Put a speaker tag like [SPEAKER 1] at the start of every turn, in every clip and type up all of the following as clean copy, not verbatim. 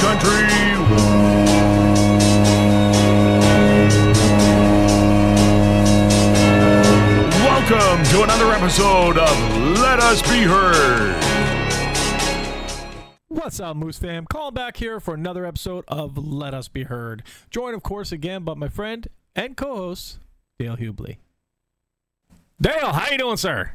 [SPEAKER 1] Country. Welcome to another episode of Let Us Be Heard.
[SPEAKER 2] What's up, Moose fam? Calling back here for another episode of Let Us Be Heard. Joined, of course, again by my friend and co-host, Dale Hubley. Dale, how you doing, sir?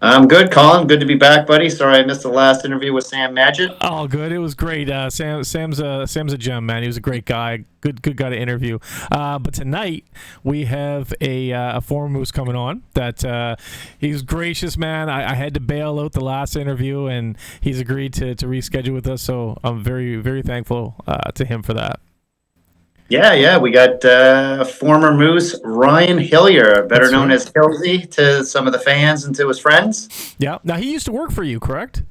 [SPEAKER 3] I'm good, Colin. Good to be back, buddy. Sorry I missed the last interview with Sam Madgett.
[SPEAKER 2] Oh, good. It was great. Sam's a gem, man. He was a great guy. Good guy to interview. But tonight we have a former Moose coming on. That he's gracious, man. I had to bail out the last interview, and he's agreed to reschedule with us. So I'm very, very thankful to him for that.
[SPEAKER 3] Yeah. We got former Moose Ryan Hillier, better known as Hillsy to some of the fans and to his friends.
[SPEAKER 2] Yeah. Now, he used to work for you, correct?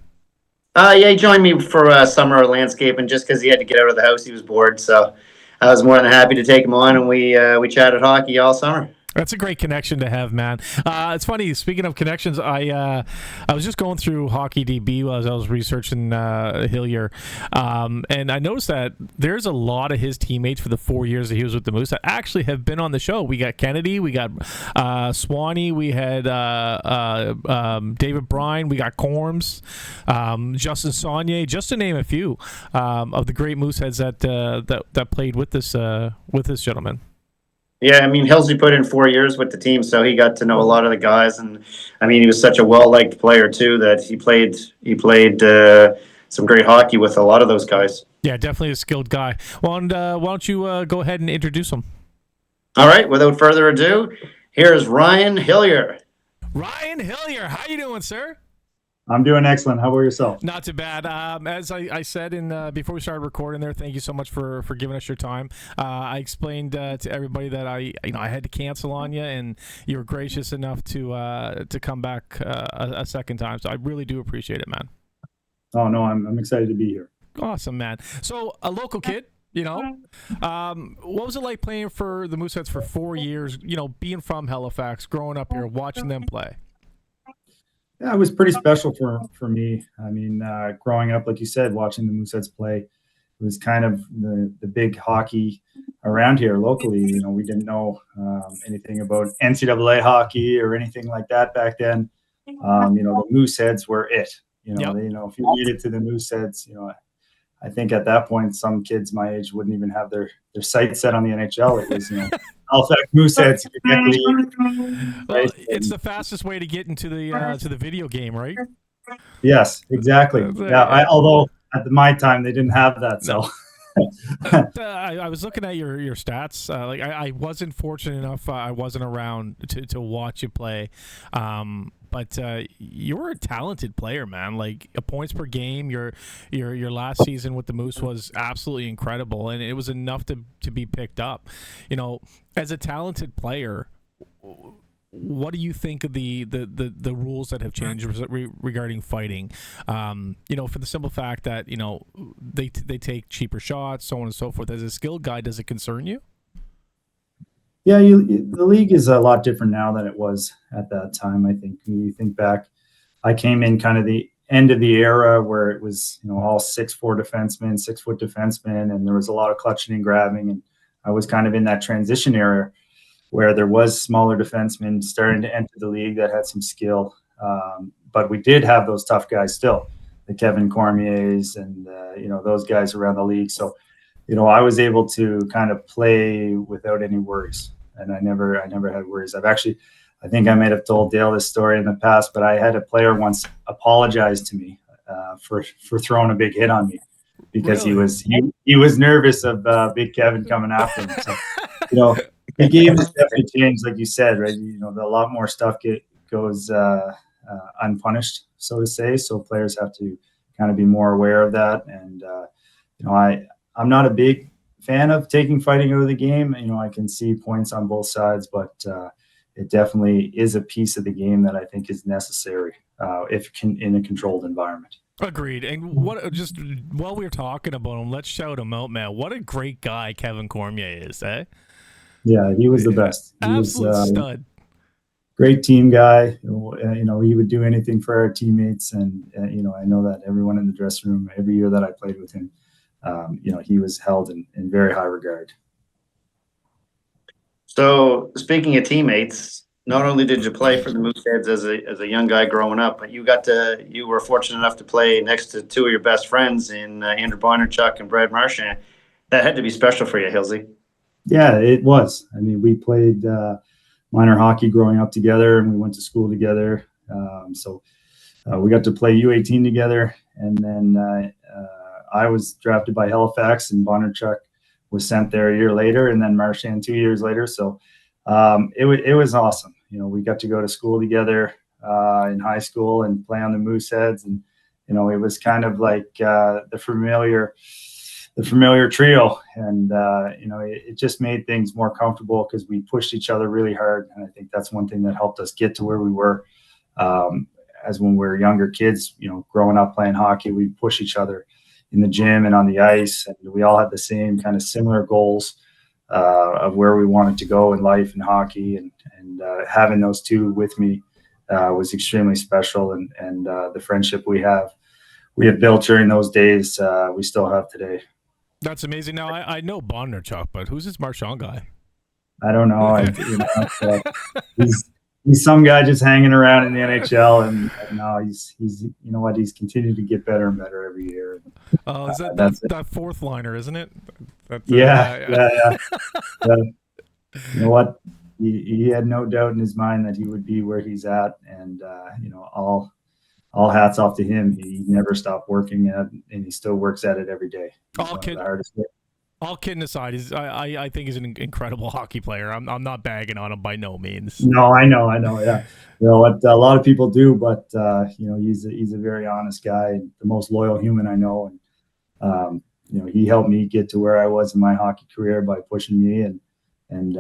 [SPEAKER 3] Yeah, he joined me for summer landscaping just because he had to get out of the house. He was bored, so I was more than happy to take him on, and we chatted hockey all summer.
[SPEAKER 2] That's a great connection to have, man. It's funny. Speaking of connections, I was just going through Hockey DB as I was researching Hillier, and I noticed that there's a lot of his teammates for the 4 years that he was with the Moose that actually have been on the show. We got Kennedy, we got Swanee, we had David Bryan, we got Corms, Justin Saunier, just to name a few of the great Mooseheads that played with this gentleman.
[SPEAKER 3] Yeah, I mean, Hillsy put in 4 years with the team, so he got to know a lot of the guys, and I mean, he was such a well-liked player too that he played some great hockey with a lot of those guys.
[SPEAKER 2] Yeah, definitely a skilled guy. Well, and why don't you go ahead and introduce him?
[SPEAKER 3] All right, without further ado, here's Ryan Hillier.
[SPEAKER 2] Ryan Hillier, how you doing, sir?
[SPEAKER 4] I'm doing excellent. How about yourself?
[SPEAKER 2] Not too bad. As I said before we started recording there, thank you so much for giving us your time. I explained to everybody that I had to cancel on you, and you were gracious enough to come back a second time. So I really do appreciate it, man.
[SPEAKER 4] Oh no, I'm excited to be here.
[SPEAKER 2] Awesome, man. So a local kid. What was it like playing for the Mooseheads for 4 years? Being from Halifax, growing up here, watching them play.
[SPEAKER 4] Yeah, it was pretty special for me. I mean, growing up, like you said, watching the Mooseheads play, it was kind of the big hockey around here locally. We didn't know anything about NCAA hockey or anything like that back then. The Mooseheads were it.
[SPEAKER 2] Yep.
[SPEAKER 4] If you made it to the Mooseheads, I think at that point, some kids my age wouldn't even have their sights set on the NHL. It was, Halifax Mooseheads.
[SPEAKER 2] Well, it's the fastest way to get into the video game, right?
[SPEAKER 4] Yes, exactly. Yeah, although at my time they didn't have that, so.
[SPEAKER 2] I was looking at your stats. I wasn't fortunate enough. I wasn't around to watch you play. But you were a talented player, man. Like points per game, your last season with the Moose was absolutely incredible, and it was enough to be picked up. As a talented player, what do you think of the rules that have changed regarding fighting? For the simple fact that they take cheaper shots, so on and so forth. As a skilled guy, does it concern you?
[SPEAKER 4] Yeah, the league is a lot different now than it was at that time. I think when you think back, I came in kind of the end of the era where it was all 6'4" defensemen, 6-foot defensemen, and there was a lot of clutching and grabbing. And I was kind of in that transition era where there was smaller defensemen starting to enter the league that had some skill. But we did have those tough guys still, the Kevin Cormiers and those guys around the league. So I was able to kind of play without any worries, and I never had worries. I think I might have told Dale this story in the past, but I had a player once apologize to me for throwing a big hit on me because
[SPEAKER 2] Really?
[SPEAKER 4] he was nervous of Big Kevin coming after him. So the game has definitely changed, like you said, right? A lot more stuff goes unpunished, so to say. So players have to kind of be more aware of that, and I'm not a big fan of taking fighting out of the game. I can see points on both sides, but it definitely is a piece of the game that I think is necessary in a controlled environment.
[SPEAKER 2] Agreed. And just while we're talking about him, let's shout him out, man. What a great guy Kevin Cormier is, eh?
[SPEAKER 4] Yeah, he was the best. He
[SPEAKER 2] Absolute stud.
[SPEAKER 4] Great team guy. He would do anything for our teammates, and I know that everyone in the dressing room every year that I played with him he was held in very high regard.
[SPEAKER 3] So speaking of teammates, not only did you play for the Mooseheads as a young guy growing up, but you were fortunate enough to play next to two of your best friends in Andrew Bondarchuk and Brad Marchand. That had to be special for you, Hilsey.
[SPEAKER 4] Yeah, it was. I mean, we played minor hockey growing up together, and we went to school together. So we got to play U18 together, and then I was drafted by Halifax, and Bondarchuk was sent there a year later, and then Marchand 2 years later. So it was awesome. We got to go to school together in high school and play on the Mooseheads, and it was kind of like the familiar trio, and it just made things more comfortable because we pushed each other really hard, and I think that's one thing that helped us get to where we were. As when we were younger kids, growing up playing hockey, we push each other in the gym and on the ice, and we all had the same kind of similar goals of where we wanted to go in life and hockey, and having those two with me was extremely special, and the friendship we have built during those days, we still have today.
[SPEAKER 2] That's amazing. Now I know Bondarchuk, but who's this Marchand guy?
[SPEAKER 4] I don't know. He's some guy just hanging around in the NHL, and no, he's he's continued to get better and better every year.
[SPEAKER 2] Oh, is that fourth liner, isn't it?
[SPEAKER 4] Yeah. You know what? He had no doubt in his mind that he would be where he's at, and all hats off to him. He never stopped working at it, and he still works at it every day.
[SPEAKER 2] All kidding aside, I think he's an incredible hockey player. I'm not bagging on him by no means.
[SPEAKER 4] No, I know. Yeah, what a lot of people do, but he's a very honest guy, the most loyal human I know, and he helped me get to where I was in my hockey career by pushing me, and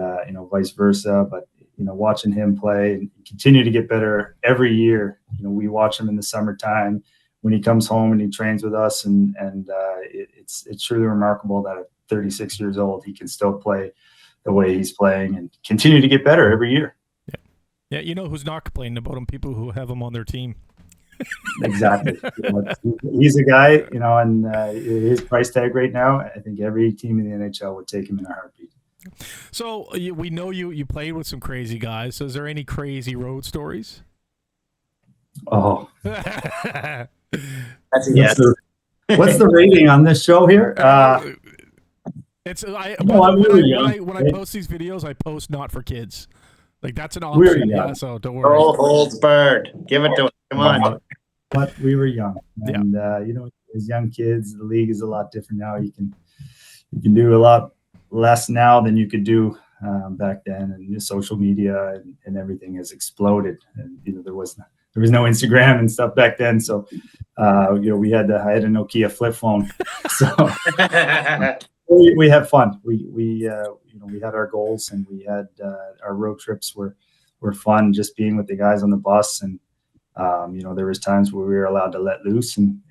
[SPEAKER 4] vice versa. But watching him play and continue to get better every year. We watch him in the summertime when he comes home and he trains with us, and it's truly remarkable that at 36 years old he can still play the way he's playing and continue to get better every year.
[SPEAKER 2] Yeah. Who's not complaining about him? People who have him on their team.
[SPEAKER 4] Exactly. He's a guy, and his price tag right now, I think every team in the NHL would take him in a heartbeat.
[SPEAKER 2] So we know you played with some crazy guys. So is there any crazy road stories?
[SPEAKER 4] Oh,
[SPEAKER 3] that's a yes.
[SPEAKER 4] What's the rating on this show here?
[SPEAKER 2] When I post these videos, I post not for kids. Like that's an option. Yeah, so don't worry.
[SPEAKER 3] Oh, holds bird. Give it to him. Come on.
[SPEAKER 4] But we were young, and as young kids, the league is a lot different now. You can do a lot less now than you could do back then, and the social media and everything has exploded. And there was no Instagram and stuff back then, so I had a Nokia flip phone, so we had fun. We had our goals, and we had our road trips were fun, just being with the guys on the bus, and there was times where we were allowed to let loose in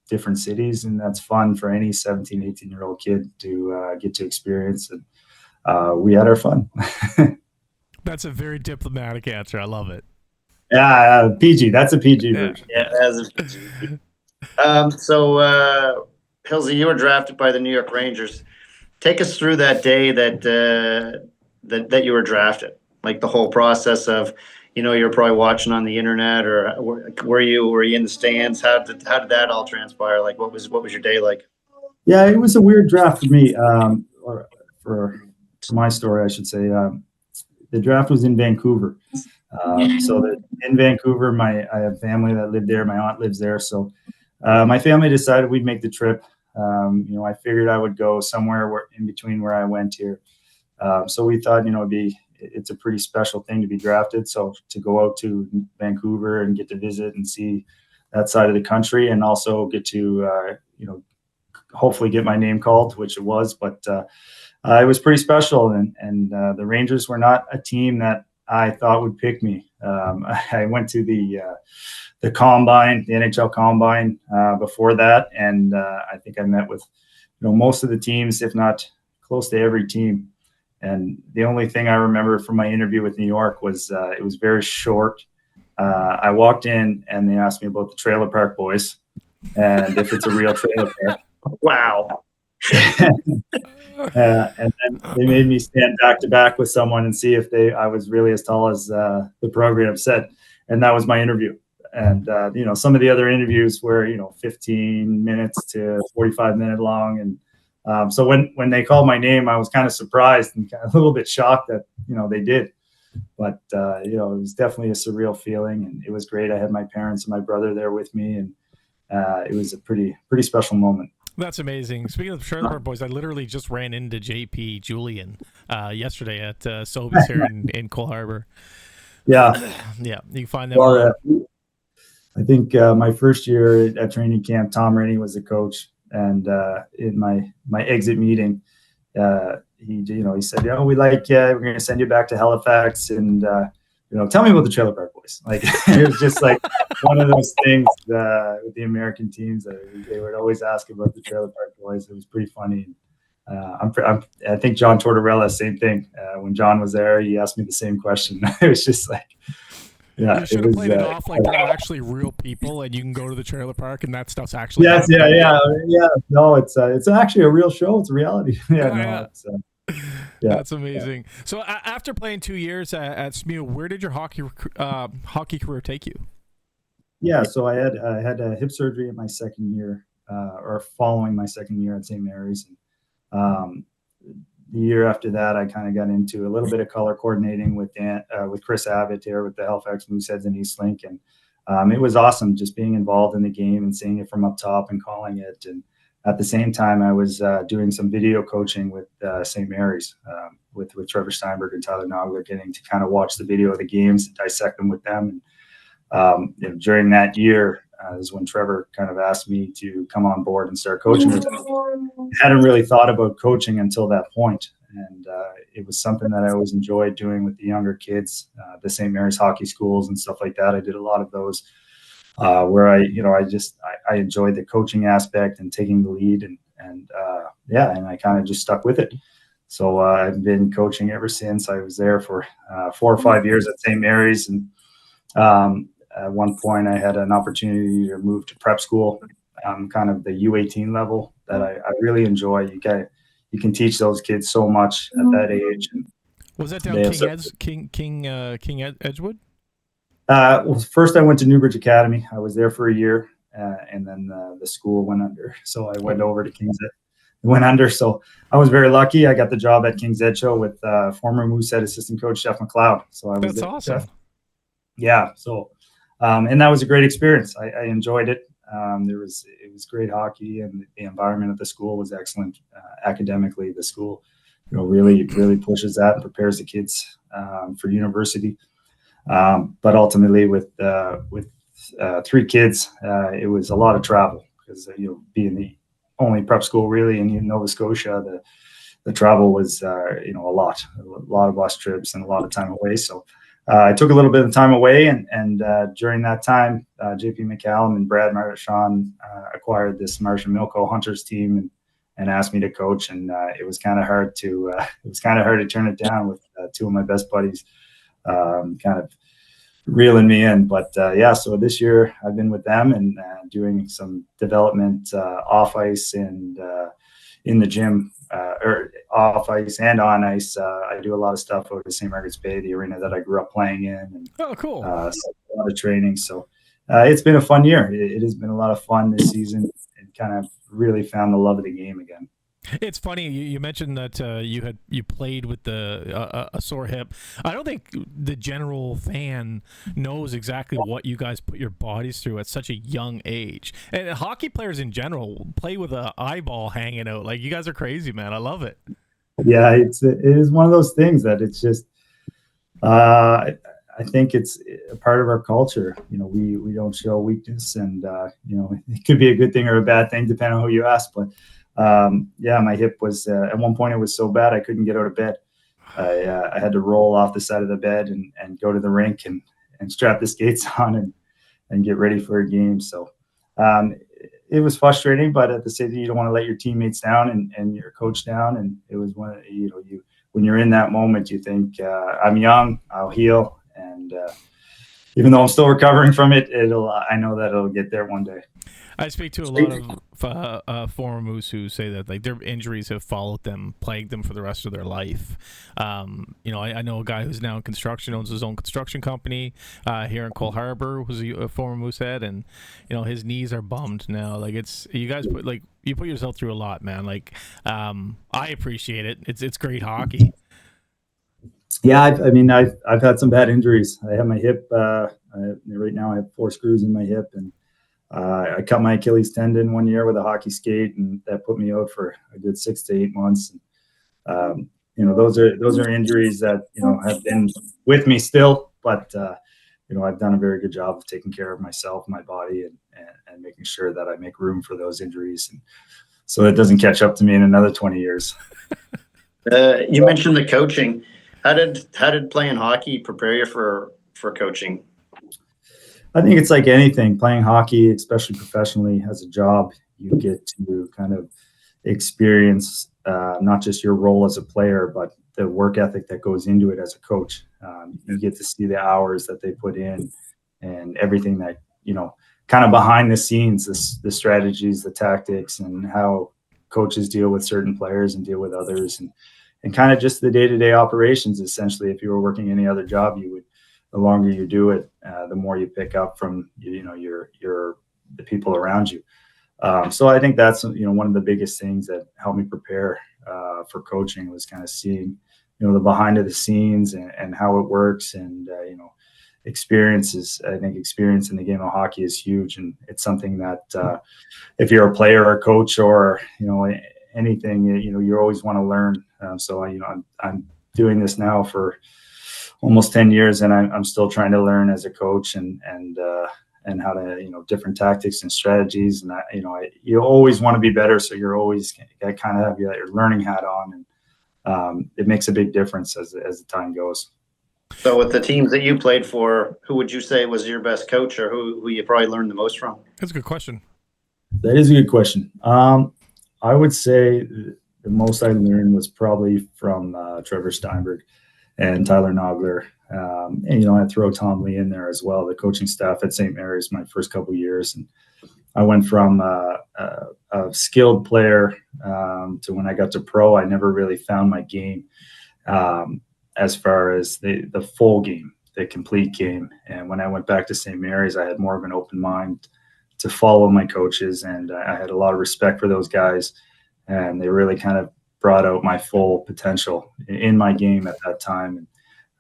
[SPEAKER 4] different cities, and that's fun for any 17, 18-year-old kid to get to experience, and we had our fun.
[SPEAKER 2] That's a very diplomatic answer. I love it.
[SPEAKER 4] Yeah, PG. That's a PG version.
[SPEAKER 3] Yeah, that's a PG. So, Hilsey, you were drafted by the New York Rangers. Take us through that day that you were drafted, like the whole process of, you're probably watching on the internet, or were you in the stands? How did that all transpire? Like, what was your day like?
[SPEAKER 4] Yeah, it was a weird draft for me. Or for my story, I should say. The draft was in Vancouver. In Vancouver, I have family that lived there. My aunt lives there, so my family decided we'd make the trip. I figured I would go somewhere in between where I went here. So we thought, it's a pretty special thing to be drafted. So to go out to Vancouver and get to visit and see that side of the country, and also get to, hopefully get my name called, which it was. But it was pretty special, and the Rangers were not a team that I thought would pick me. I went to the combine, the NHL combine before that, and I think I met with most of the teams, if not close to every team. And the only thing I remember from my interview with New York was it was very short. I walked in and they asked me about the Trailer Park Boys and if it's a real trailer park.
[SPEAKER 3] Wow.
[SPEAKER 4] And then they made me stand back to back with someone and see if I was really as tall as the program said. And that was my interview. And, some of the other interviews were, 15 minutes to 45-minute long. And so when they called my name, I was kind of surprised and kind of a little bit shocked that, they did. But, it was definitely a surreal feeling, and it was great. I had my parents and my brother there with me, and it was a pretty special moment.
[SPEAKER 2] That's amazing. Speaking of Trailer Park Boys, I literally just ran into JP Julian yesterday at Sobeys here in Cole Harbour.
[SPEAKER 4] Yeah.
[SPEAKER 2] Yeah, you can find them on.
[SPEAKER 4] I think my first year at training camp, Tom Rennie was the coach, and in my exit meeting, he said, we like we're going to send you back to Halifax, and tell me about the Trailer Park Boys. Like it was just like one of those things with the American teams that they would always ask about the Trailer Park Boys. It was pretty funny. I think John Tortorella, same thing. When John was there, he asked me the same question. It was just like, yeah,
[SPEAKER 2] you should have played it off like they're actually real people, and you can go to the trailer park, and that stuff's actually.
[SPEAKER 4] Yes, yeah. No, it's actually a real show. It's a reality. Yeah.
[SPEAKER 2] That's amazing. So after playing 2 years at SMU, where did your hockey career take you?
[SPEAKER 4] Yeah, so I had a hip surgery in my second year, or following my second year at St. Mary's. The year after that, I kind of got into a little bit of color coordinating with Chris Abbott here with the Halifax Mooseheads and Eastlink, and it was awesome just being involved in the game and seeing it from up top and calling it. And at the same time, I was doing some video coaching with St. Mary's with Trevor Steinberg and Tyler Nogler, getting to kind of watch the video of the games and dissect them with them. And during that year is when Trevor kind of asked me to come on board and start coaching with him. I hadn't really thought about coaching until that point, and it was something that I always enjoyed doing with the younger kids, the St. Mary's hockey schools and stuff like that. I did a lot of those where I enjoyed the coaching aspect and taking the lead, and I kind of just stuck with it. So I've been coaching ever since. I was there for 4 or 5 years at St. Mary's, and at one point I had an opportunity to move to prep school, kind of the U18 level that I really enjoy. You can teach those kids so much at that age. And
[SPEAKER 2] was that down King Edgewood?
[SPEAKER 4] Well, first I went to Newbridge Academy. I was there for a year, and then the school went under. So I went over to King's Ed. It went under. So I was very lucky. I got the job at King's Ed Show with former Moosehead assistant coach Jeff McLeod. So I was
[SPEAKER 2] That's awesome.
[SPEAKER 4] Yeah. So, and that was a great experience. I enjoyed it. It was great hockey, and the environment at the school was excellent. Academically, the school, really pushes that and prepares the kids for university. But ultimately, with 3 kids, it was a lot of travel because being the only prep school really in Nova Scotia, the travel was a lot of bus trips and a lot of time away. So I took a little bit of time away, and during that time, JP McCallum and Brad Marchand acquired this Martian Milko Hunters team and asked me to coach, and it was kind of hard to turn it down with 2 of my best buddies kind of reeling me in. But so this year I've been with them and doing some development off ice and in the gym, or off ice and on ice. I do a lot of stuff over at St. Margaret's Bay, the arena that I grew up playing in. And,
[SPEAKER 2] oh, cool.
[SPEAKER 4] So a lot of training. So it's been a fun year. It has been a lot of fun this season, and kind of really found the love of the game again.
[SPEAKER 2] It's funny you mentioned that you played with a sore hip. I don't think the general fan knows exactly what you guys put your bodies through at such a young age. And hockey players in general play with an eyeball hanging out. Like, you guys are crazy, man. I love it.
[SPEAKER 4] Yeah, it is one of those things that it's just. I think it's a part of our culture. We don't show weakness, and it could be a good thing or a bad thing depending on who you ask. But my hip was at one point, it was so bad I couldn't get out of bed. I had to roll off the side of the bed and go to the rink and strap the skates on and get ready for a game. So it was frustrating, but at the same time, you don't want to let your teammates down and your coach down. And it was when you're in that moment, you think I'm young, I'll heal. And even though I'm still recovering from it, I know that it'll get there one day.
[SPEAKER 2] I speak to a lot of former Moose who say that like their injuries have followed them, plagued them for the rest of their life. I know a guy who's now in construction, owns his own construction company here in Cole Harbor, who's a former Moosehead, and his knees are bummed now. Like you guys you put yourself through a lot, man. Like I appreciate it. It's great hockey.
[SPEAKER 4] Yeah, I've had some bad injuries. I have my hip. Right now, I have 4 screws in my hip, and I cut my Achilles tendon one year with a hockey skate, and that put me out for a good 6 to 8 months. Those are injuries that have been with me still, but I've done a very good job of taking care of myself, my body, and making sure that I make room for those injuries, and so it doesn't catch up to me in another 20 years.
[SPEAKER 3] You mentioned the coaching. How did playing hockey prepare you for coaching?
[SPEAKER 4] I think it's like anything, playing hockey, especially professionally as a job, you get to kind of experience not just your role as a player, but the work ethic that goes into it as a coach. You get to see the hours that they put in and everything that, kind of behind the scenes, the strategies, the tactics, and how coaches deal with certain players and deal with others, and kind of just the day-to-day operations. Essentially, if you were working any other job, the longer you do it, the more you pick up from the people around you. So I think that's one of the biggest things that helped me prepare for coaching, was kind of seeing the behind of the scenes and how it works, and experiences. I think experience in the game of hockey is huge, and it's something that if you're a player or a coach or anything, you always want to learn. So I'm doing this now for almost 10 years, and I'm still trying to learn as a coach and how to different tactics and strategies, and you always want to be better, so you're always kind of have your learning hat on, and it makes a big difference as the time goes.
[SPEAKER 3] So with the teams that you played for, who would you say was your best coach, or who you probably learned the most from?
[SPEAKER 2] That's a good question.
[SPEAKER 4] That is a good question. I would say the most I learned was probably from Trevor Steinberg and Tyler Nogler. And I throw Tom Lee in there as well, the coaching staff at St. Mary's my first couple of years. And I went from a skilled player to when I got to pro, I never really found my game as far as the full game, the complete game. And when I went back to St. Mary's, I had more of an open mind to follow my coaches, and I had a lot of respect for those guys, and they really kind of brought out my full potential in my game at that time,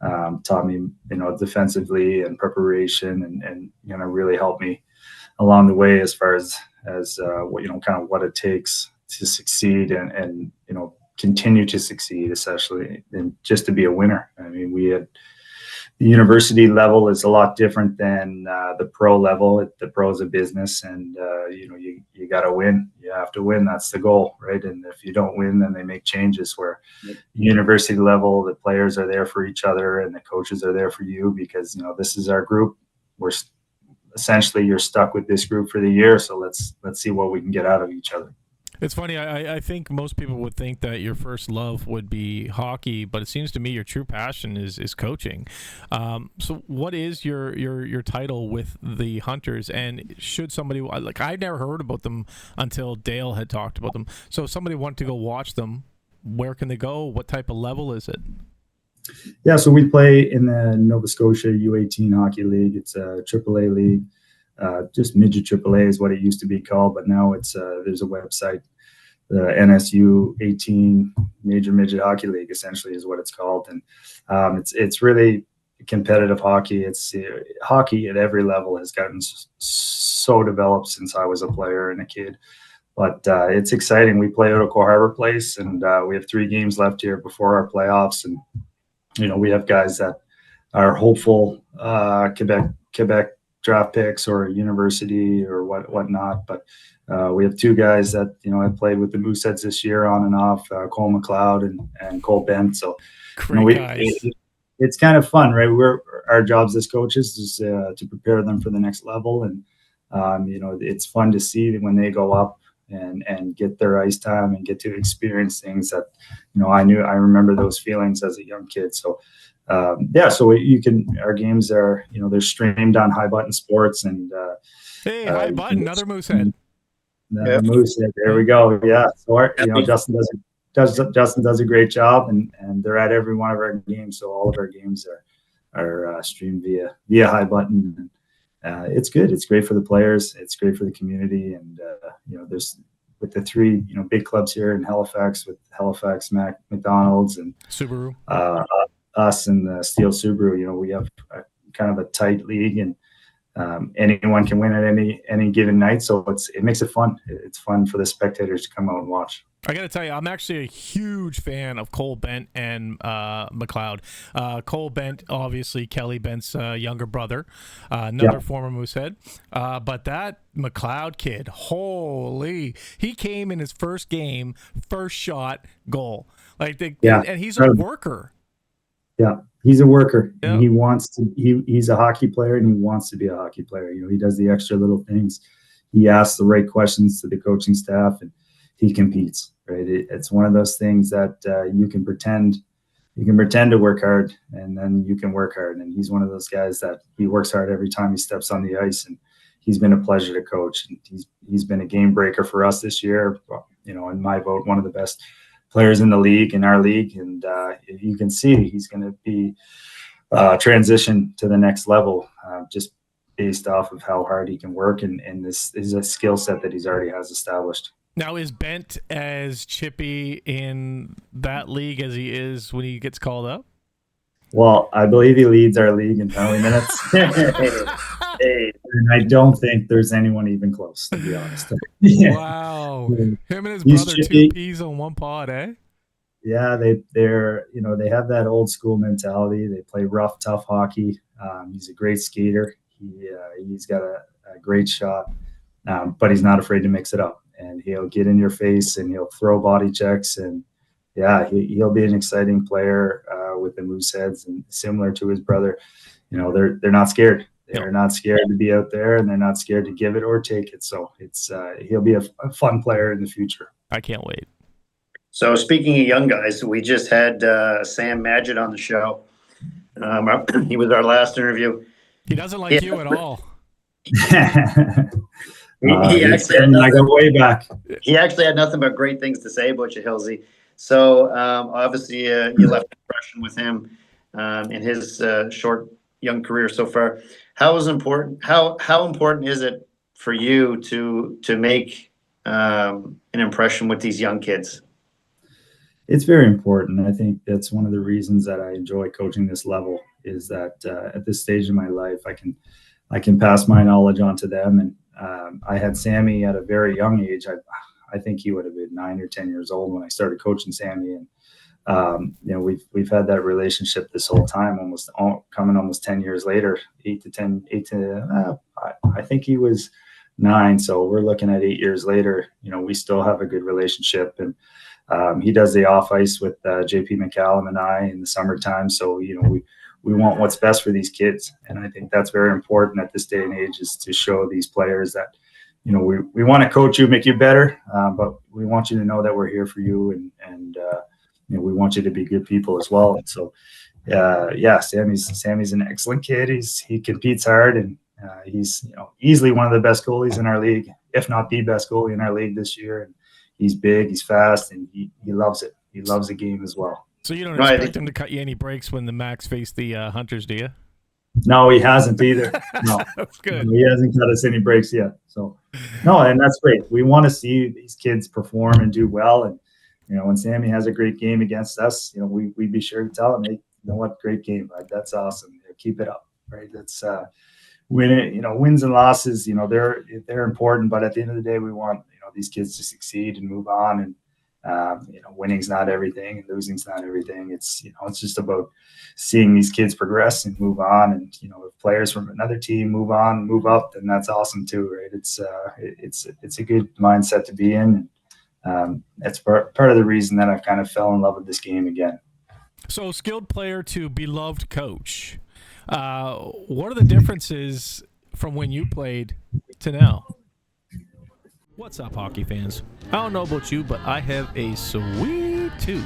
[SPEAKER 4] and taught me, defensively and preparation, and really helped me along the way as far as what it takes to succeed and continue to succeed, essentially, and just to be a winner. I mean, the university level is a lot different than the pro level. The pro is a business, and you got to win. You have to win. That's the goal, right? And if you don't win, then they make changes. Where university level, the players are there for each other, and the coaches are there for you, because this is our group. We're essentially, you're stuck with this group for the year, so let's see what we can get out of each other.
[SPEAKER 2] It's funny. I think most people would think that your first love would be hockey, but it seems to me your true passion is coaching. So what is your title with the Hunters? And should somebody, like, I'd never heard about them until Dale had talked about them. So if somebody wanted to go watch them, where can they go? What type of level is it?
[SPEAKER 4] Yeah, so we play in the Nova Scotia U18 Hockey League. It's a AAA league. Just midget AAA is what it used to be called, but now it's there's a website, the NSU 18 Major Midget Hockey League, essentially, is what it's called, and it's really competitive hockey. It's hockey at every level has gotten so developed since I was a player and a kid, but it's exciting. We play out at Cole Harbor Place, and we have 3 games left here before our playoffs, and we have guys that are hopeful Quebec draft picks or university or whatnot, but we have 2 guys that I played with the Mooseheads this year on and off, Cole McLeod and Cole Bent. So it's kind of fun, right? Our jobs as coaches is to prepare them for the next level, and it's fun to see when they go up and get their ice time and get to experience things that I remember those feelings as a young kid. So so our games are they're streamed on High Button Sports, and
[SPEAKER 2] hey, High Button, another Moosehead.
[SPEAKER 3] Yep.
[SPEAKER 4] Moose. There we go. Yeah. So
[SPEAKER 3] Yep.
[SPEAKER 4] Justin does a great job, and they're at every one of our games. So all of our games are streamed via High Button. It's good. It's great for the players. It's great for the community, and there's with the three big clubs here in Halifax with Halifax McDonald's and
[SPEAKER 2] Subaru,
[SPEAKER 4] us and Steel Subaru. We have kind of a tight league, and anyone can win at any given night. So it makes it fun. It's fun for the spectators to come out and watch.
[SPEAKER 2] I got to tell you, I'm actually a huge fan of Cole Bent and McLeod. Cole Bent, obviously Kelly Bent's younger brother, another former Moosehead. But that McLeod kid, holy, he came in his first game, first shot, goal. And he's a worker.
[SPEAKER 4] Yeah, he's a worker.
[SPEAKER 2] Yep.
[SPEAKER 4] And he wants to. He's a hockey player, and he wants to be a hockey player. He does the extra little things. He asks the right questions to the coaching staff, and he competes. Right? It's one of those things that you can pretend to work hard, and then you can work hard. And he's one of those guys that he works hard every time he steps on the ice, and he's been a pleasure to coach. And he's been a game breaker for us this year. In my vote, one of the best players in the league, in our league, and you can see he's going to be transition to the next level just based off of how hard he can work, and this is a skill set that he's already has established.
[SPEAKER 2] Now, is Bent as chippy in that league as he is when he gets called up?
[SPEAKER 4] Well, I believe he leads our league in penalty minutes. And I don't think there's anyone even close, to be honest.
[SPEAKER 2] Wow. Him and his brother, chippy. 2 peas on one pod, eh?
[SPEAKER 4] Yeah, they're they have that old school mentality. They play rough, tough hockey. He's a great skater. He's got a great shot, but he's not afraid to mix it up. And he'll get in your face and he'll throw body checks. And he'll be an exciting player with the Mooseheads, and similar to his brother. They're not scared. They're not scared to be out there, and they're not scared to give it or take it. So he'll be a fun player in the future.
[SPEAKER 2] I can't wait.
[SPEAKER 3] So speaking of young guys, we just had Sam Magid on the show. He was our last interview.
[SPEAKER 2] He doesn't like you at all.
[SPEAKER 3] He actually had
[SPEAKER 4] I go way back.
[SPEAKER 3] He actually had nothing but great things to say about you, Hilsey. So obviously you left an impression with him in his short young career so far. How important is it for you to make an impression with these young kids?
[SPEAKER 4] It's very important. I think that's one of the reasons that I enjoy coaching this level, is that at this stage in my life, I can pass my knowledge on to them. And I had Sammy at a very young age. I think he would have been 9 or 10 years old when I started coaching Sammy. And we've had that relationship this whole time, almost 10 years later, I think he was 9. So we're looking at 8 years later. We still have a good relationship, and he does the off ice with JP McCallum and I in the summertime. So we want what's best for these kids, and I think that's very important at this day and age, is to show these players that we want to coach you, make you better, but we want you to know that we're here for you, and we want you to be good people as well. And so Sammy's an excellent kid. He competes hard, and he's easily one of the best goalies in our league, if not the best goalie in our league this year. And he's big, he's fast, and he loves it. He loves the game as well.
[SPEAKER 2] So you don't expect him to cut you any breaks when the Max face the Hunters, do you?
[SPEAKER 4] No, he hasn't either. No,
[SPEAKER 2] that's good.
[SPEAKER 4] He hasn't cut us any breaks yet. So, no, and that's great. We want to see these kids perform and do well. And when Sammy has a great game against us, we be sure to tell him, hey, great game. Like, that's awesome. Keep it up. Right? That's wins and losses. They're important, but at the end of the day, we want these kids to succeed and move on. And winning's not everything, and losing's not everything. It's it's just about seeing these kids progress and move on. And if players from another team move on, move up, then that's awesome too, right? It's a good mindset to be in. That's part of the reason that I've kind of fell in love with this game again.
[SPEAKER 2] So, skilled player to beloved coach. What are the differences from when you played to now? What's up, hockey fans? I don't know about you, but I have a sweet tooth.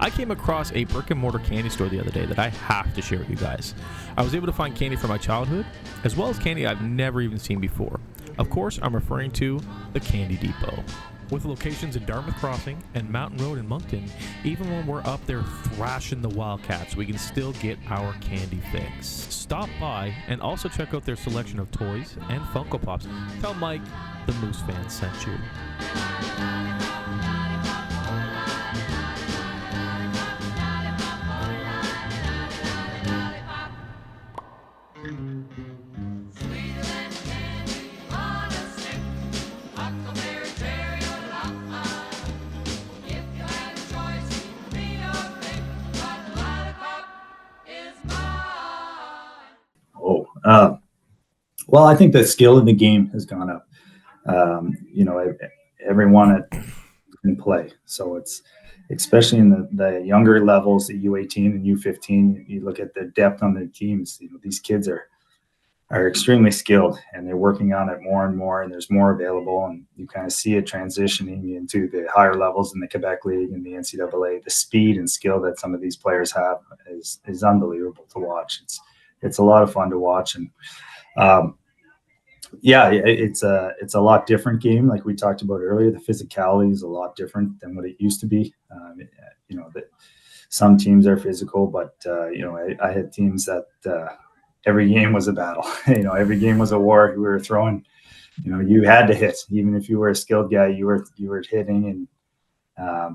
[SPEAKER 2] I came across a brick and mortar candy store the other day that I have to share with you guys. I was able to find candy from my childhood, as well as candy I've never even seen before. Of course, I'm referring to the Candy Depot. With locations in Dartmouth Crossing and Mountain Road in Moncton, even when we're up there thrashing the Wildcats, we can still get our candy fix. Stop by and also check out their selection of toys and Funko Pops. Tell Mike the Moose fan sent you.
[SPEAKER 4] Well, I think the skill in the game has gone up. Everyone can play. So it's especially in the younger levels, the U18 and U15. You look at the depth on their teams. These kids are extremely skilled, and they're working on it more and more. And there's more available, and you kind of see it transitioning into the higher levels in the Quebec League and the NCAA. The speed and skill that some of these players have is unbelievable to watch. It's a lot of fun to watch, and it's a lot different game. Like we talked about earlier, the physicality is a lot different than what it used to be. That some teams are physical, but I had teams that every game was a battle. Every game was a war. We were throwing. You had to hit, even if you were a skilled guy. You were hitting, and I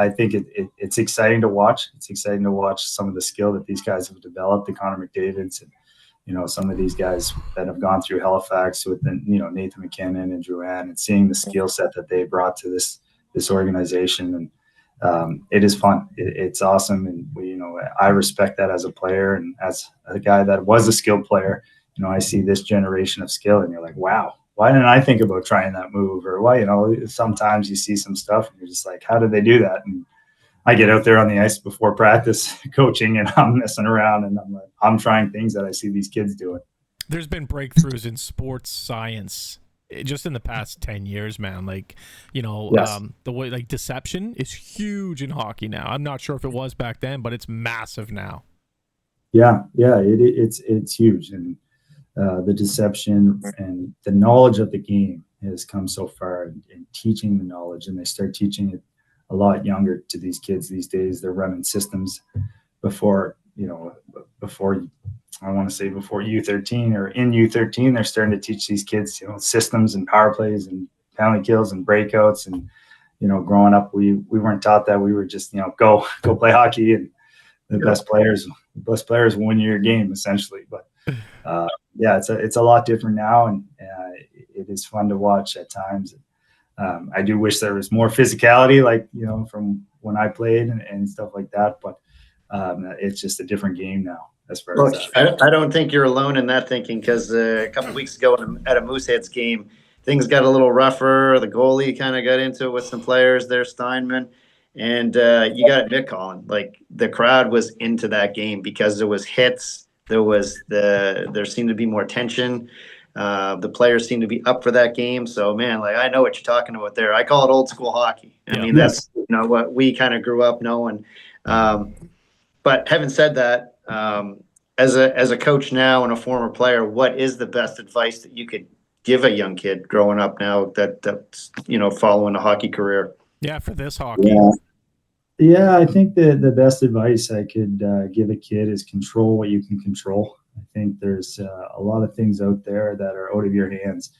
[SPEAKER 4] think it's exciting to watch. It's exciting to watch some of the skill that these guys have developed. The Connor McDavids and some of these guys that have gone through Halifax with Nathan McKinnon and Drouin, and seeing the skill set that they brought to this organization. And it is fun. It's awesome. And I respect that as a player, and as a guy that was a skilled player, I see this generation of skill, and you're like, wow, why didn't I think about trying that move? Or why, sometimes you see some stuff and you're just like, how did they do that? And I get out there on the ice before practice coaching, and I'm messing around, and I'm trying things that I see these kids doing.
[SPEAKER 2] There's been breakthroughs in sports science just in the past 10 years, man. Yes. The way deception is huge in hockey now. I'm not sure if it was back then, but it's massive now.
[SPEAKER 4] Yeah, it's huge, and the deception and the knowledge of the game has come so far, in teaching the knowledge, and they start teaching it a lot younger to these kids these days. They're running systems before U13 or in U13. They're starting to teach these kids, systems and power plays and penalty kills and breakouts. And, growing up, we weren't taught that. We were just, go play hockey, and the best players win your game, essentially. But it's a lot different now, and it is fun to watch at times. I do wish there was more physicality, from when I played and stuff like that. But it's just a different game now. As far as that.
[SPEAKER 3] I don't think you're alone in that thinking, because a couple of weeks ago at a Mooseheads game, things got a little rougher. The goalie kind of got into it with some players there, Steinman. And you got to admit, Colin, the crowd was into that game because there was hits. There seemed to be more tension. The players seem to be up for that game. So, man, I know what you're talking about there. I call it old school hockey. I mean, that's what we kind of grew up knowing. But having said that, as a coach now and a former player, what is the best advice that you could give a young kid growing up now that's following a hockey career?
[SPEAKER 2] Yeah, for this hockey.
[SPEAKER 4] Yeah, I think the best advice I could give a kid is control what you can control. I think there's a lot of things out there that are out of your hands.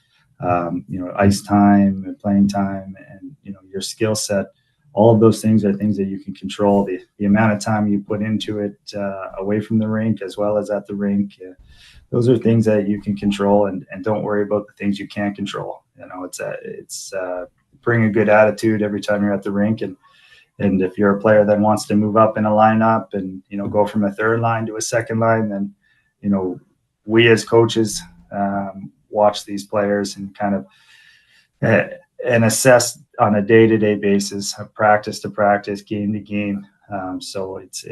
[SPEAKER 4] Ice time and playing time, and your skill set. All of those things are things that you can control. The amount of time you put into it away from the rink as well as at the rink. Those are things that you can control, and don't worry about the things you can't control. It's bring a good attitude every time you're at the rink, and if you're a player that wants to move up in a lineup and go from a third line to a second line, then we as coaches watch these players and kind of and assess on a day-to-day basis, practice to practice, game to game. So it's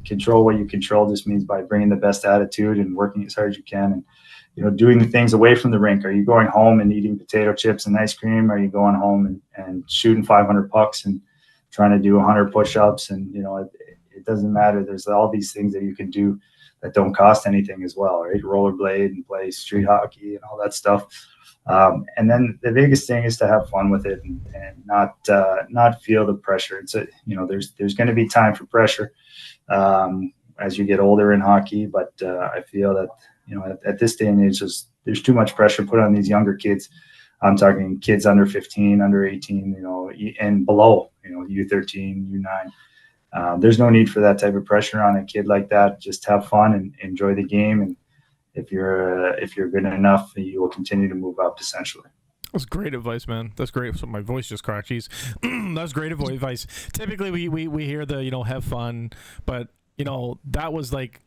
[SPEAKER 4] control what you control just means by bringing the best attitude and working as hard as you can, and doing the things away from the rink. Are you going home and eating potato chips and ice cream? Are you going home and shooting 500 pucks and trying to do 100 push-ups? And it doesn't matter. There's all these things that you can do that don't cost anything as well, right? Rollerblade and play street hockey and all that stuff. And then the biggest thing is to have fun with it and not feel the pressure. It's there's going to be time for pressure as you get older in hockey, but I feel that at this day and age, there's too much pressure put on these younger kids. I'm talking kids under 15, under 18, and below, U13, U9. There's no need for that type of pressure on a kid like that. Just have fun and enjoy the game. And if you're good enough, you will continue to move up essentially.
[SPEAKER 2] That's great advice, man. That's great. So my voice just cracked. Jeez. That's great advice. Typically we hear the, have fun, but that was like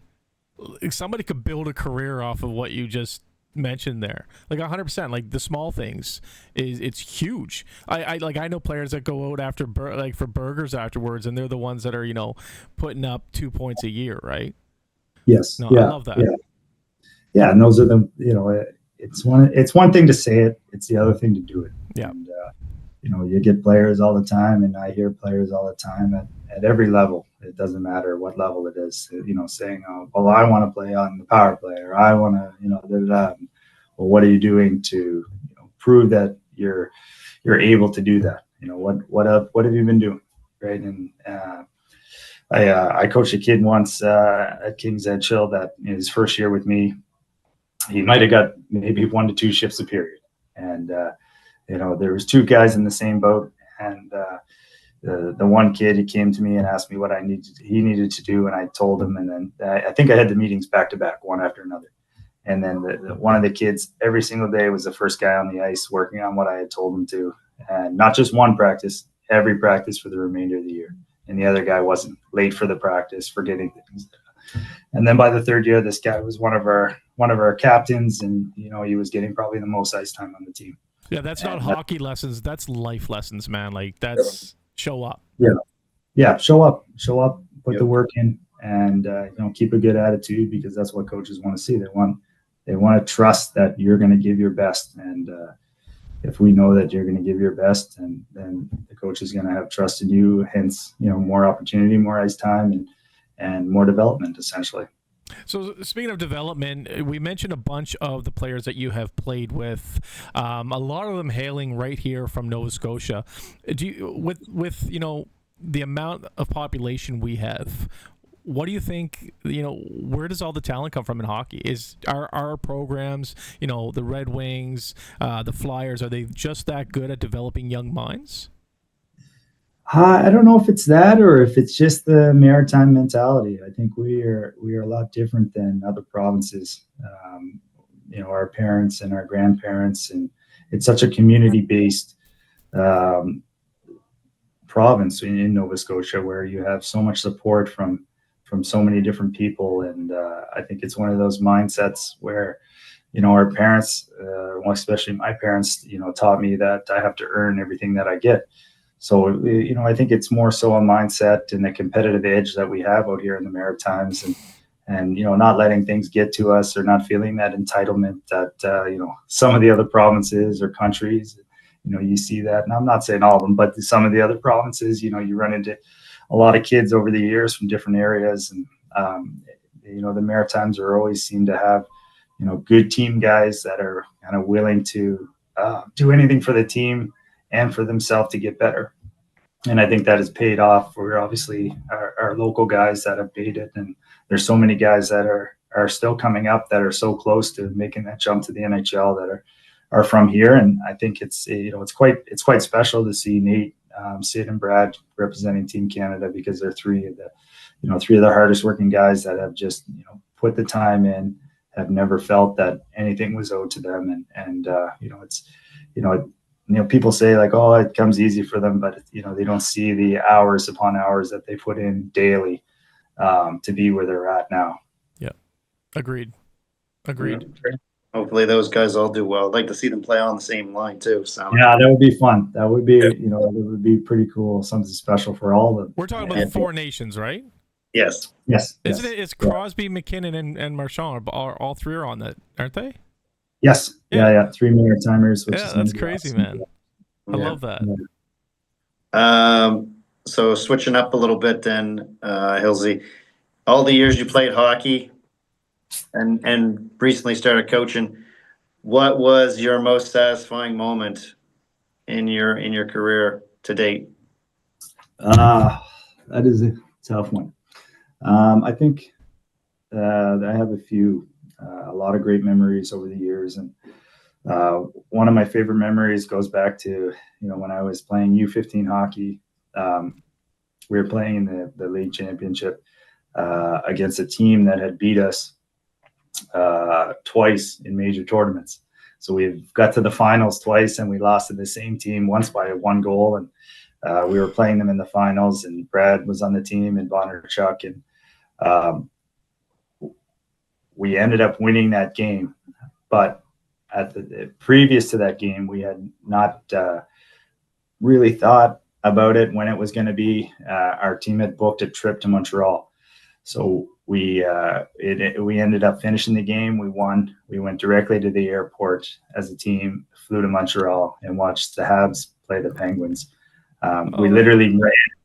[SPEAKER 2] somebody could build a career off of what you just mentioned there, like 100%. Like the small things it's huge. I know players that go out after for burgers afterwards, and they're the ones that are putting up 2 points a year, right?
[SPEAKER 4] Yes.
[SPEAKER 2] No,
[SPEAKER 4] yeah.
[SPEAKER 2] I love that.
[SPEAKER 4] Yeah, and those are the it's one thing to say it, it's the other thing to do it.
[SPEAKER 2] Yeah.
[SPEAKER 4] And you get players all the time, and I hear players all the time at every level. It doesn't matter what level it is, saying, "Oh, well, I want to play on the power play," or "I want to," well, what are you doing to prove that you're able to do that? What have you been doing, right? And I coached a kid once at King's Edge Hill that in his first year with me, he might have got maybe 1 to 2 shifts a period, and there was 2 guys in the same boat, and the one kid, he came to me and asked me what he needed to do, and I told him, and then I think I had the meetings back to back, one after another, and then one of the kids every single day was the first guy on the ice working on what I had told him to, and not just one practice, every practice for the remainder of the year, and the other guy wasn't late for the practice, forgetting things. And then by the 3rd year, this guy was one of our captains, and he was getting probably the most ice time on the team.
[SPEAKER 2] Yeah, that's not hockey lessons. That's life lessons, man. Like that's show up.
[SPEAKER 4] Yeah. Show up, put the work in, and keep a good attitude, because that's what coaches want to see. They want to trust that you're going to give your best, and if we know that you're going to give your best, and then the coach is going to have trust in you. Hence, more opportunity, more ice time, and more development, essentially.
[SPEAKER 2] So speaking of development, we mentioned a bunch of the players that you have played with, a lot of them hailing right here from Nova Scotia. Do you, with the amount of population we have, what do you think, where does all the talent come from in hockey? Is our programs, the Red Wings, the Flyers, are they just that good at developing young minds?
[SPEAKER 4] I don't know if it's that or if it's just the maritime mentality. I think we are a lot different than other provinces. Our parents and our grandparents, and it's such a community-based province in Nova Scotia, where you have so much support from so many different people, and I think it's one of those mindsets where our parents, especially my parents, taught me that I have to earn everything that I get. So, I think it's more so a mindset and a competitive edge that we have out here in the Maritimes, and not letting things get to us, or not feeling that entitlement that, some of the other provinces or countries, you see that. And I'm not saying all of them, but some of the other provinces, you run into a lot of kids over the years from different areas. And, the Maritimes always seem to have, good team guys that are kind of willing to do anything for the team and for themselves to get better. And I think that has paid off for obviously our local guys that have paid it. And there's so many guys that are still coming up that are so close to making that jump to the NHL that are from here. And I think it's quite special to see Nate, Sid, and Brad representing Team Canada, because they're three of the hardest working guys that have just, put the time in, have never felt that anything was owed to them. And people say like, oh, it comes easy for them, but they don't see the hours upon hours that they put in daily to be where they're at now.
[SPEAKER 2] Yeah. Agreed. Yeah.
[SPEAKER 3] Hopefully those guys all do well. I'd like to see them play on the same line too. So
[SPEAKER 4] yeah, that would be fun. That would be, it would be pretty cool. Something special for all of them.
[SPEAKER 2] We're talking about the four nations, right?
[SPEAKER 3] Yes.
[SPEAKER 2] Isn't it? It's Crosby, McKinnon, and Marchand. All three are on that, aren't they?
[SPEAKER 4] Yes. Yeah. 3 Maritimers.
[SPEAKER 2] Yeah, that's crazy, man. I love that.
[SPEAKER 3] So switching up a little bit then, Hilsey, all the years you played hockey, and recently started coaching. What was your most satisfying moment in your career to date?
[SPEAKER 4] That is a tough one. I think I have a lot of great memories over the years, and one of my favorite memories goes back to when I was playing U15 hockey. We were playing in the league championship against a team that had beat us twice in major tournaments. So we've got to the finals twice, and we lost to the same team once by 1 goal. And we were playing them in the finals, and Brad was on the team, and Bonner-Chuck, and we ended up winning that game. But at the previous to that game, we had not really thought about it when it was going to be. Our team had booked a trip to Montreal, so we ended up finishing the game. We won. We went directly to the airport as a team, flew to Montreal, and watched the Habs play the Penguins. We literally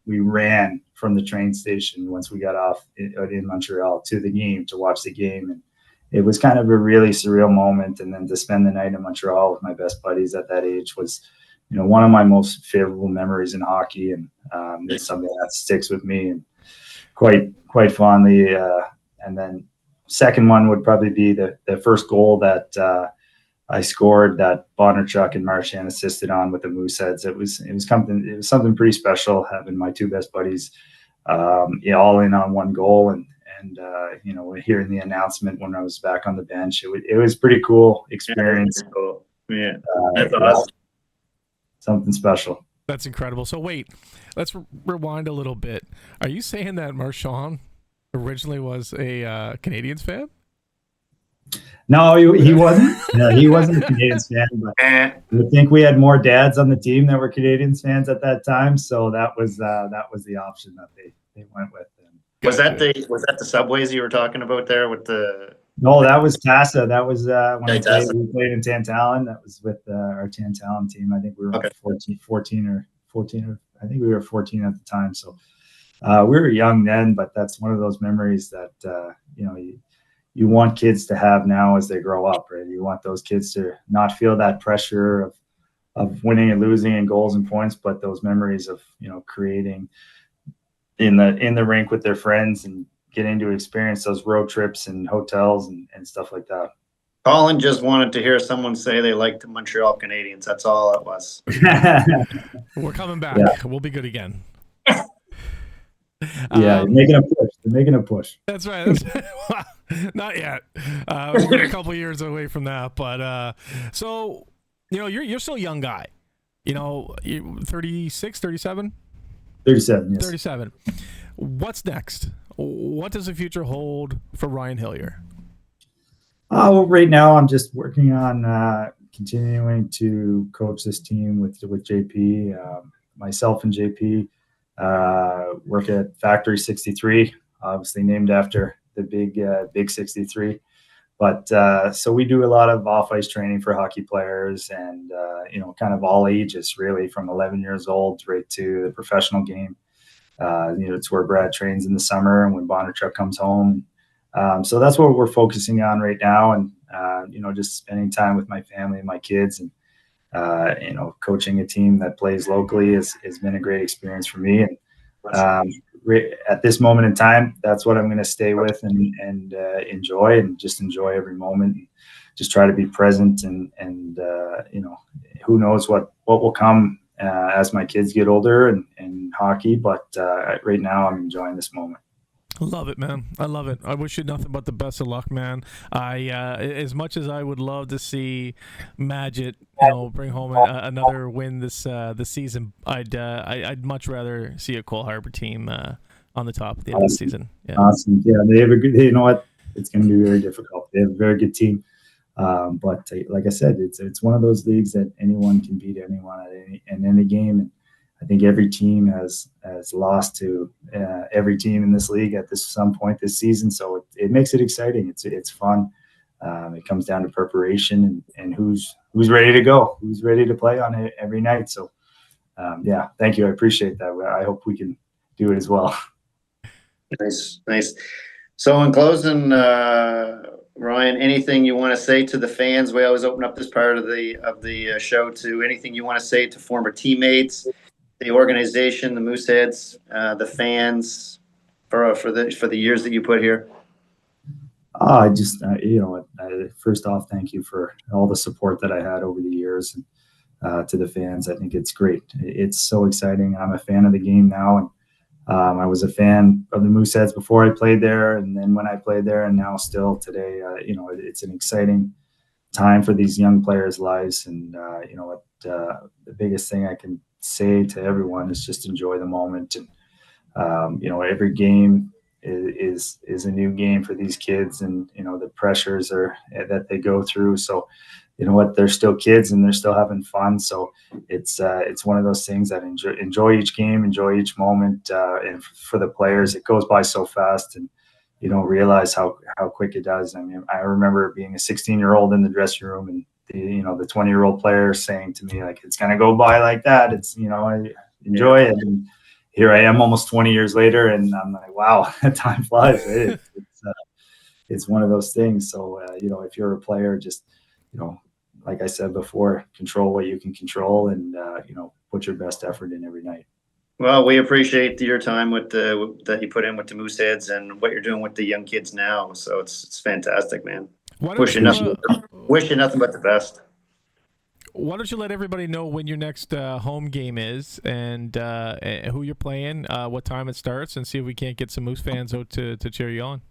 [SPEAKER 4] ran from the train station once we got off in Montreal to the game to watch the game. And it was kind of a really surreal moment. And then to spend the night in Montreal with my best buddies at that age was, one of my most favorable memories in hockey. And it's something that sticks with me and quite fondly. And then second one would probably be the first goal that I scored that Bonner-Chuck and Marchand assisted on with the Mooseheads. It was something pretty special having my 2 best buddies, all in on 1 goal, and hearing the announcement when I was back on the bench. It was pretty cool experience.
[SPEAKER 3] Cool. Yeah, that's awesome.
[SPEAKER 4] Something special.
[SPEAKER 2] That's incredible. So wait, let's rewind a little bit. Are you saying that Marchand originally was a Canadiens fan?
[SPEAKER 4] No, he wasn't. No, he wasn't a Canadiens fan, but I think we had more dads on the team that were Canadiens fans at that time, so that was the option that they went with.
[SPEAKER 3] Was that the Subways you were talking about there with the?
[SPEAKER 4] No, that was Tassa. That was when we played in Tantallon. That was with our Tantallon team. I think we were 14 or I think we were 14 at the time. So we were young then, but that's one of those memories that you want kids to have now as they grow up, right? You want those kids to not feel that pressure of winning and losing and goals and points, but those memories of creating in the rink with their friends and getting to experience those road trips and hotels and stuff like that.
[SPEAKER 3] Colin just wanted to hear someone say they liked the Montreal Canadiens. That's all it was.
[SPEAKER 2] We're coming back.
[SPEAKER 4] Yeah.
[SPEAKER 2] We'll be good again.
[SPEAKER 4] They're making a push. They're making a push.
[SPEAKER 2] That's right. Not yet. We're a couple years away from that, but so you're still a young guy. You're 36, 37?
[SPEAKER 4] 37, yes.
[SPEAKER 2] 37. What's next? What does the future hold for Ryan Hillier?
[SPEAKER 4] Well, right now I'm just working on continuing to coach this team with JP. Myself and JP work at Factory 63, obviously named after the big 63. But so we do a lot of off-ice training for hockey players and, kind of all ages, really, from 11 years old right to the professional game. It's where Brad trains in the summer and when Bonner-Chuck comes home. So that's what we're focusing on right now. And, just spending time with my family and my kids and, coaching a team that plays locally has been a great experience for me. And at this moment in time, that's what I'm going to stay with and enjoy and just enjoy every moment. And just try to be present and who knows what will come as my kids get older and hockey. But right now I'm enjoying this moment.
[SPEAKER 2] Love it, man. I love it. I wish you nothing but the best of luck, man. As much as I would love to see Magic, bring home another win this season, I'd much rather see a Cole Harbour team on the top at the end of the season. Yeah.
[SPEAKER 4] Awesome. Yeah, they have a good. You know what? It's going to be very difficult. They have a very good team, but like I said, it's one of those leagues that anyone can beat anyone in any game. And I think every team has lost to every team in this league at some point this season. So it makes it exciting. It's fun. It comes down to preparation and who's ready to go, who's ready to play on it every night. So thank you. I appreciate that. I hope we can do it as well.
[SPEAKER 3] Nice. So in closing, Ryan, anything you want to say to the fans? We always open up this part of the show to anything you want to say to former teammates, the organization, the Mooseheads, the fans, for the years that you put here.
[SPEAKER 4] I just, first off, thank you for all the support that I had over the years, and to the fans. I think it's great. It's so exciting. I'm a fan of the game now, and I was a fan of the Mooseheads before I played there, and then when I played there, and now still today. It's an exciting time for these young players' lives, and the biggest thing I can say to everyone is just enjoy the moment. And every game is a new game for these kids, and the pressures are that they go through. So they're still kids and they're still having fun. So it's one of those things that enjoy each game, enjoy each moment. And for the players, it goes by so fast, and you don't realize how quick it does. I mean, I remember being a 16-year-old in the dressing room, and the 20-year-old player saying to me, like, it's going to go by like that. It's, I enjoy it. And here I am almost 20 years later, and I'm like, wow, time flies. It's one of those things. So, if you're a player, just, like I said before, control what you can control, and, put your best effort in every night.
[SPEAKER 3] Well, we appreciate your time that you put in with the Mooseheads and what you're doing with the young kids now. So it's fantastic, man. Wish you nothing but the best.
[SPEAKER 2] Why don't you let everybody know when your next home game is, and who you're playing, what time it starts, and see if we can't get some Moose fans out to cheer you on.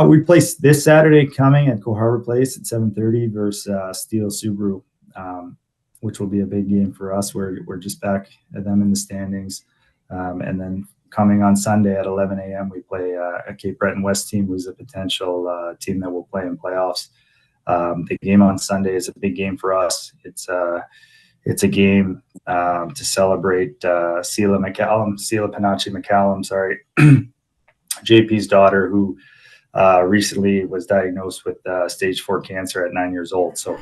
[SPEAKER 4] We play this Saturday coming at Co-Harbor Place at 7:30 versus Steel Subaru, which will be a big game for us. We're just back at them in the standings. And then coming on Sunday at 11 a.m., we play a Cape Breton West team, who's a potential team that will play in playoffs. The game on Sunday is a big game for us. It's a game to celebrate Sela Panache McCallum, sorry, JP's daughter, who recently was diagnosed with stage 4 cancer at 9 years old. So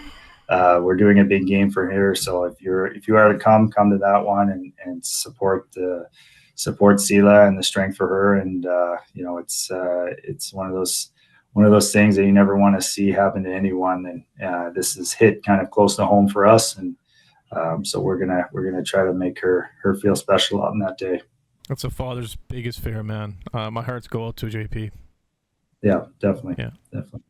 [SPEAKER 4] we're doing a big game for her. So if you are to come to that one and support Sela and the strength for her. And it's one of those things that you never want to see happen to anyone. And this is hit kind of close to home for us. And so we're gonna try to make her feel special on that day.
[SPEAKER 2] That's a father's biggest fear, man. My hearts go out to JP.
[SPEAKER 4] Yeah, definitely.
[SPEAKER 2] Yeah,
[SPEAKER 4] definitely.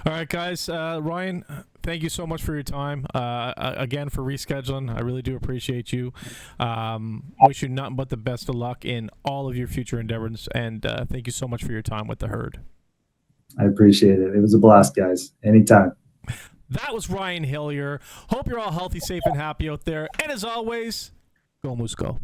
[SPEAKER 2] All right, guys. Ryan, thank you so much for your time. Again, for rescheduling. I really do appreciate you. Wish you nothing but the best of luck in all of your future endeavors. And thank you so much for your time with the Herd.
[SPEAKER 4] I appreciate it. It was a blast, guys. Anytime.
[SPEAKER 2] That was Ryan Hillier. Hope you're all healthy, safe, and happy out there. And as always, go Moose, go.